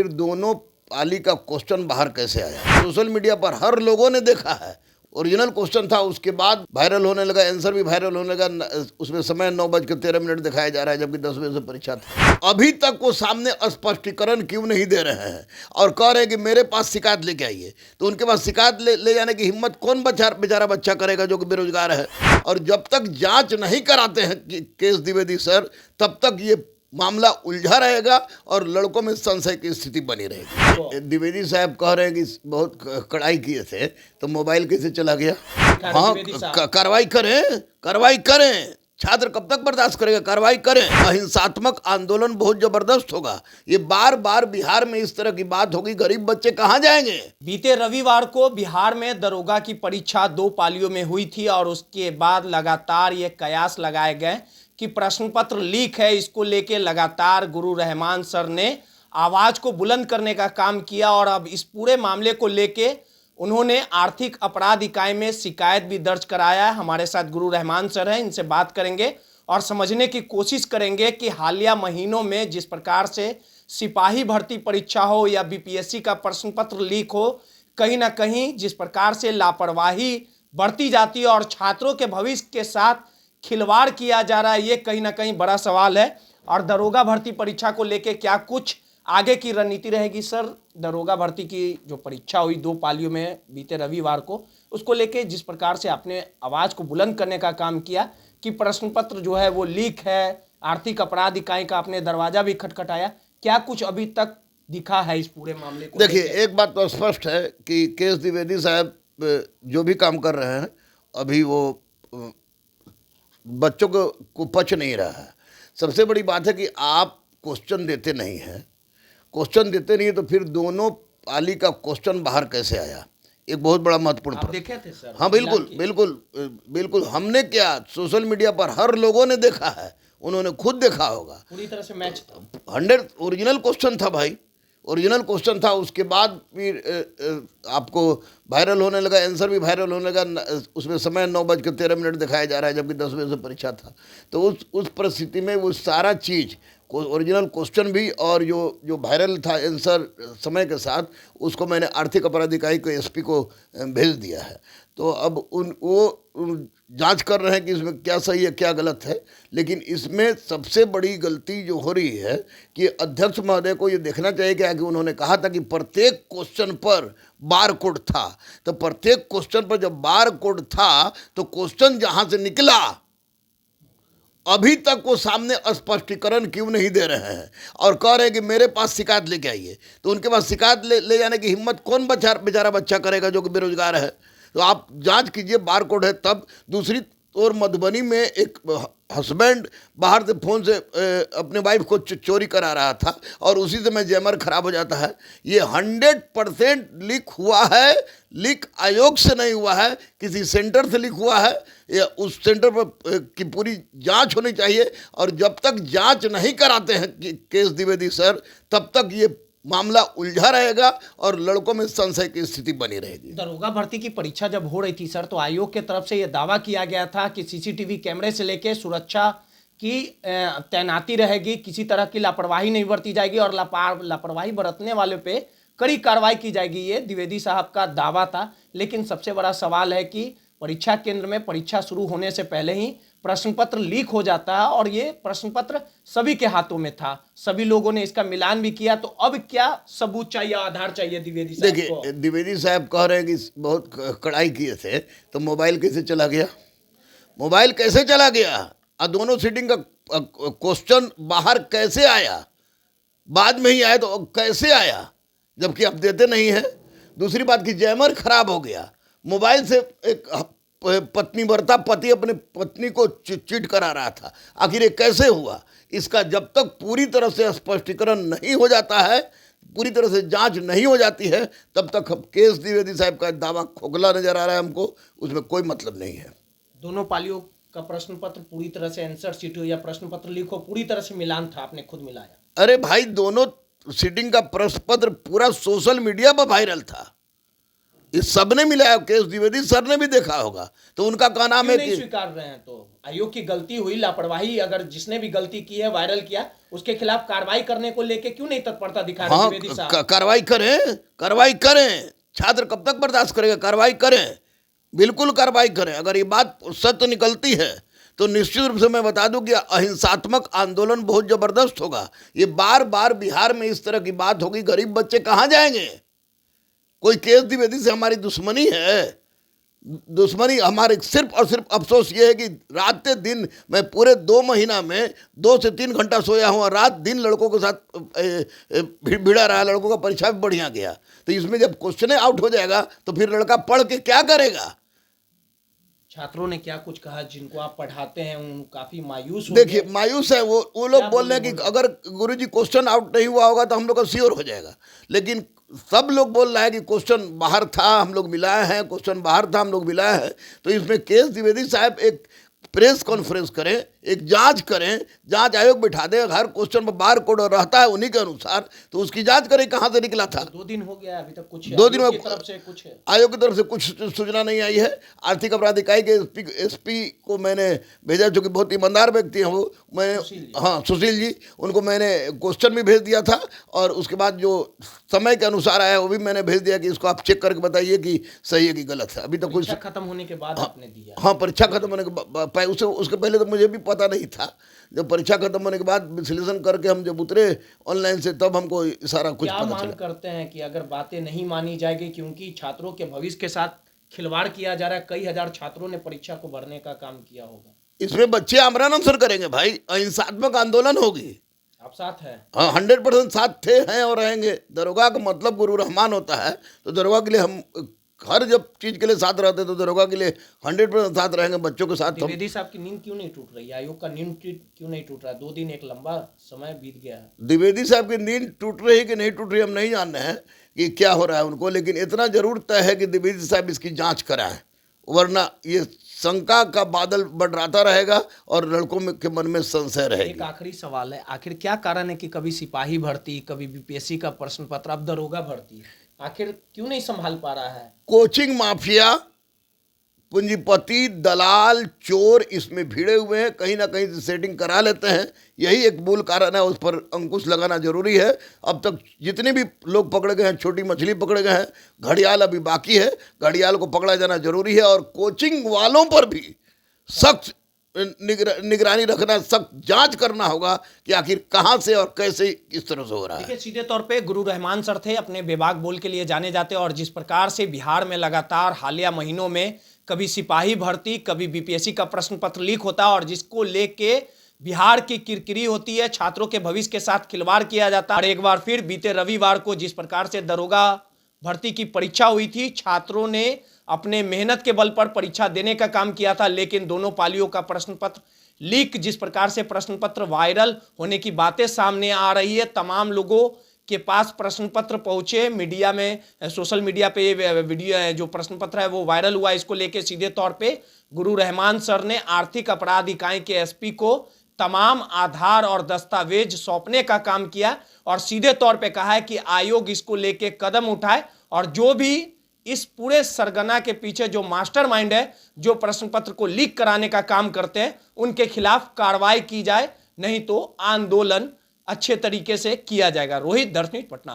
फिर दोनों पाली का क्वेश्चन बाहर कैसे आया? सोशल मीडिया पर हर लोगों ने देखा है। ओरिजिनल क्वेश्चन था, उसके बाद वायरल होने लगा, आंसर भी वायरल होने लगा। उसमें समय 9:13 दिखाया जा रहा है, जबकि 10 बजे से परीक्षा थी। अभी तक वो सामने स्पष्टीकरण क्यों नहीं दे रहे हैं और कह रहे हैं कि मेरे पास शिकायत लेके आइए। तो उनके पास शिकायत ले जाने की हिम्मत कौन बेचारा बच्चा करेगा जो कि बेरोजगार है? और जब तक जांच नहीं कराते हैं केस द्विवेदी सर, तब तक ये मामला उलझा रहेगा और लड़कों में संशय की स्थिति बनी रहेगी। द्विवेदी साहब कह रहे हैं कि बहुत कड़ाई किए थे, तो मोबाइल कैसे चला गया? हाँ, कार्रवाई करें। छात्र कब तक बर्दाश्त करेगा? कार्रवाई करें। अहिंसात्मक आंदोलन बहुत जबरदस्त होगा। ये बार बार बिहार में इस तरह की बात होगी, गरीब बच्चे कहाँ जाएंगे? बीते रविवार को बिहार में दरोगा की परीक्षा 2 पालियों में हुई थी और उसके बाद लगातार ये कयास लगाए गए कि प्रश्न पत्र लीक है। इसको लेके लगातार गुरु रहमान सर ने आवाज को बुलंद करने का काम किया और अब इस पूरे मामले को लेके उन्होंने आर्थिक अपराध इकाई में शिकायत भी दर्ज कराया है। हमारे साथ गुरु रहमान सर हैं, इनसे बात करेंगे और समझने की कोशिश करेंगे कि हालिया महीनों में जिस प्रकार से सिपाही भर्ती परीक्षा हो या बीपीएससी का प्रश्न पत्र लीक हो, कहीं ना कहीं जिस प्रकार से लापरवाही बढ़ती जाती है और छात्रों के भविष्य के साथ खिलवाड़ किया जा रहा है, ये कहीं ना कहीं बड़ा सवाल है। और दरोगा भर्ती परीक्षा को लेके क्या कुछ आगे की रणनीति रहेगी? सर, दरोगा भर्ती की जो परीक्षा हुई 2 पालियों में बीते रविवार को, उसको लेके जिस प्रकार से आपने आवाज को बुलंद करने का काम किया कि प्रश्न पत्र जो है वो लीक है, आर्थिक अपराध इकाई का आपने दरवाजा भी खटखटाया, क्या कुछ अभी तक दिखा है इस पूरे मामले को? देखिए, एक बात तो स्पष्ट है कि केस द्विवेदी साहब जो भी काम कर रहे हैं, अभी वो बच्चों को पच नहीं रहा है। सबसे बड़ी बात है कि आप क्वेश्चन देते नहीं हैं। क्वेश्चन देते नहीं है तो फिर दोनों पाली का क्वेश्चन बाहर कैसे आया? एक बहुत बड़ा महत्वपूर्ण आप देखे थे सर? हाँ, बिल्कुल। हमने क्या, सोशल मीडिया पर हर लोगों ने देखा है, उन्होंने खुद देखा होगा। पूरी तरह से मैच था। 100 ओरिजिनल क्वेश्चन था भाई, ओरिजिनल क्वेश्चन था। उसके बाद फिर आपको वायरल होने लगा, आंसर भी वायरल होने लगा। उसमें समय 9:13 दिखाया जा रहा है, जबकि 10 बजे से परीक्षा था। तो उस परिस्थिति में वो सारा चीज़, ओरिजिनल क्वेश्चन भी और जो वायरल था आंसर समय के साथ, उसको मैंने आर्थिक अपराध इकाई को एसपी को भेज दिया है। तो अब वो जांच कर रहे हैं कि इसमें क्या सही है क्या गलत है। लेकिन इसमें सबसे बड़ी गलती जो हो रही है कि अध्यक्ष महोदय को ये देखना चाहिए कि उन्होंने कहा था कि प्रत्येक क्वेश्चन पर बार कोड था। तो प्रत्येक क्वेश्चन पर जब बार कोड था तो क्वेश्चन जहां से निकला, अभी तक वो सामने स्पष्टीकरण क्यों नहीं दे रहे हैं और कह रहे हैं कि मेरे पास शिकायत लेके आइए। तो उनके पास शिकायत ले जाने की हिम्मत कौन बेचारा बच्चा करेगा जो कि बेरोजगार है? तो आप जांच कीजिए, बार कोड है तब। दूसरी ओर मधुबनी में एक हस्बैंड बाहर से फ़ोन से अपने वाइफ को चोरी करा रहा था और उसी से में जैमर खराब हो जाता है। ये 100% लीक हुआ है। लीक आयोग से नहीं हुआ है, किसी सेंटर से लीक हुआ है। या उस सेंटर पर की पूरी जांच होनी चाहिए और जब तक जांच नहीं कराते हैं केस द्विवेदी सर, तब तक ये मामला उलझा रहेगा और लड़कों में संशय की स्थिति बनी रहेगी। दरोगा भर्ती की परीक्षा जब हो रही थी सर, तो आयोग के तरफ से यह दावा किया गया था कि सीसीटीवी कैमरे से लेके सुरक्षा की तैनाती रहेगी, किसी तरह की लापरवाही नहीं बरती जाएगी और लापरवाही बरतने वाले पे कड़ी कार्रवाई की जाएगी। ये द्विवेदी साहब का दावा था। लेकिन सबसे बड़ा सवाल है कि परीक्षा केंद्र में परीक्षा शुरू होने से पहले ही प्रश्न पत्र लीक हो जाता है और ये प्रश्न पत्र सभी के हाथों में था, सभी लोगों ने इसका मिलान भी किया। तो अब क्या सबूत चाहिए, आधार चाहिए द्विवेदी साहब को? देखिए, द्विवेदी साहब कह रहे हैं कि बहुत कड़ाई किए थे, तो मोबाइल कैसे चला गया? मोबाइल कैसे चला गया? और दोनों सीटिंग का क्वेश्चन बाहर कैसे आया? बाद में ही आया तो कैसे आया, जबकि आप देते नहीं हैं। दूसरी बात की जैमर खराब हो गया। मोबाइल से एक पति अपने पत्नी को चीट करा रहा था। आखिर ये कैसे हुआ? इसका जब तक पूरी तरह से स्पष्टीकरण नहीं हो जाता है, पूरी तरह से जांच नहीं हो जाती है, तब तक केस द्विवेदी साहब का दावा खोखला नजर आ रहा है हमको। उसमें कोई मतलब नहीं है। दोनों पालियों का प्रश्न पत्र पूरी तरह से आंसर शीट हो या प्रश्न पत्र लीक हो, पूरी तरह से मिलान था, आपने खुद मिलाया। अरे भाई, दोनों सीटिंग का प्रश्न पत्र पूरा सोशल मीडिया पर वायरल था। ये सबने मिलाया, केस द्विवेदी सर ने भी देखा होगा, तो उनका क्या नाम क्यों है नहीं कि स्वीकार रहे हैं? तो आयोग की गलती हुई, लापरवाही, अगर जिसने भी गलती की है, वायरल किया, उसके खिलाफ कार्रवाई करने को लेके क्यों नहीं तत्परता दिखा रहे हाँ द्विवेदी साहब? कार्रवाई करें, कार्रवाई करें। छात्र कब तक बर्दाश्त करेगा? कार्रवाई करें, बिल्कुल कार्रवाई करें। अगर ये बात सत्य निकलती है तो निश्चित रूप से मैं बता दूं कि अहिंसात्मक आंदोलन बहुत जबरदस्त होगा। ये बार बार बिहार में इस तरह की बात होगी, गरीब बच्चे कहाँ जाएंगे? कोई केस द्विवेदी से हमारी दुश्मनी है? दुश्मनी हमारे सिर्फ और सिर्फ अफसोस ये है कि रात दिन मैं पूरे 2 महीना में 2 से 3 घंटा सोया हूँ और रात दिन लड़कों के साथ भिड़ा रहा, लड़कों का परीक्षा भी बढ़िया गया। तो इसमें जब क्वेश्चन आउट हो जाएगा तो फिर लड़का पढ़ के क्या करेगा? छात्रों ने क्या कुछ कहा जिनको आप पढ़ाते हैं? उन काफी मायूस देखिए मायूस है वो लोग बोल रहे हैं कि अगर गुरुजी क्वेश्चन आउट नहीं हुआ होगा तो हम लोग का श्योर हो जाएगा, लेकिन सब लोग बोल रहा है कि क्वेश्चन बाहर था, हम लोग मिलाए हैं, क्वेश्चन बाहर था, हम लोग मिलाए हैं। तो इसमें केस द्विवेदी साहब एक प्रेस कॉन्फ्रेंस करें, एक जांच करें, जांच आयोग बिठा दें, हर क्वेश्चन में बार कोड रहता है उन्हीं के अनुसार, तो उसकी जांच करें कहाँ से निकला था। 2 दिन हो गया, अभी तक कुछ 2 दिन आयोग में की तरफ से कुछ है? आयोग की तरफ से कुछ सूचना नहीं आई है। आर्थिक अपराध इकाई के एसपी को मैंने भेजा, जो कि बहुत ईमानदार व्यक्ति हैं वो, मैं हाँ सुशील जी, उनको मैंने क्वेश्चन भी भेज दिया था और उसके बाद जो समय के अनुसार आया वो भी मैंने भेज दिया कि इसको आप चेक करके बताइए कि सही है कि गलत है। अभी तक कुछ खत्म होने के बाद आपने दिया? हाँ, परीक्षा खत्म होने के उसके पहले तो मुझे भी पता नहीं था। जब परीक्षा खत्म होने के बाद विश्लेषण करके हम जब उतरे ऑनलाइन से, तब हमको सारा कुछ क्या पता मांग चला। करते हैं कि अगर बातें नहीं मानी जाएगी, क्योंकि छात्रों के भविष्य के साथ खिलवाड़ किया जा रहा है, कई हजार छात्रों ने परीक्षा को भरने का काम किया होगा, इसमें बच्चे आमरण अनशन करेंगे भाई, अहिंसात्मक आंदोलन होगी। आप साथ हैं? हाँ 100% साथ थे, हैं और रहेंगे। दरोगा का मतलब गुरु रहमान होता है, तो दरोगा के लिए हम हर जब चीज के लिए साथ रहते, तो दरोगा के लिए 100% साथ रहेंगे, बच्चों के साथ। द्विवेदी साहब की नींद क्यों नहीं टूट रही? आयोग का नींद क्यों नहीं टूट रहा? 2 दिन एक लंबा समय बीत गया है। द्विवेदी साहब की नींद टूट रही कि नहीं टूट रही हम नहीं जान रहे हैं कि क्या हो रहा है उनको, लेकिन इतना जरूर तय है कि द्विवेदी साहब इसकी जांच कराएं, वरना ये शंका का बादल बढ़ाता रहेगा और लड़कों में के मन में संशय रहेगी। एक आखिरी सवाल है, आखिर क्या कारण है कि कभी सिपाही भर्ती, कभी बीपीएससी का प्रश्न पत्र, अब दरोगा भर्ती, आखिर क्यों नहीं संभाल पा रहा है? कोचिंग माफिया, पूंजीपति, दलाल, चोर इसमें भिड़े हुए हैं, कहीं ना कहीं से सेटिंग करा लेते हैं। यही एक मूल कारण है, उस पर अंकुश लगाना जरूरी है। अब तक जितने भी लोग पकड़े गए हैं, छोटी मछली पकड़े गए हैं, घड़ियाल अभी बाकी है, घड़ियाल को पकड़ा जाना जरूरी है। और कोचिंग वालों पर भी सख्त निगरानी रखना, सख्त जांच करना होगा कि आखिर कहां से और कैसे किस तरह से हो रहा है। देखिए, सीधे तौर पे गुरु रहमान सर थे, अपने बेबाक बोल के लिए जाने जाते, और जिस प्रकार से बिहार में लगातार हालिया महीनों में कभी सिपाही भर्ती, कभी बीपीएससी का प्रश्न पत्र लीक होता है, और जिसको लेके बिहार की किरकिरी होती है, छात्रों के भविष्य के साथ खिलवाड़ किया जाता है। और एक बार फिर बीते रविवार को जिस प्रकार से दरोगा भर्ती की परीक्षा हुई थी, छात्रों ने अपने मेहनत के बल पर परीक्षा देने का काम किया था, लेकिन दोनों पालियों का प्रश्न पत्र लीक, जिस प्रकार से प्रश्न पत्र वायरल होने की बातें सामने आ रही है, तमाम लोगों के पास प्रश्न पत्र पहुंचे, मीडिया में, सोशल मीडिया पे ये वीडियो जो प्रश्न पत्र है वो वायरल हुआ। इसको लेके सीधे तौर पे गुरु रहमान सर ने आर्थिक अपराध इकाई के एसपी को तमाम आधार और दस्तावेज सौंपने का काम किया, और सीधे तौर पे कहा है कि आयोग इसको लेके कदम उठाए, और जो भी इस पूरे सरगना के पीछे जो मास्टरमाइंड है, जो प्रश्न पत्र को लीक कराने का काम करते हैं, उनके खिलाफ कार्रवाई की जाए, नहीं तो आंदोलन अच्छे तरीके से किया जाएगा। रोहित, दर्श न्यूज़, पटना।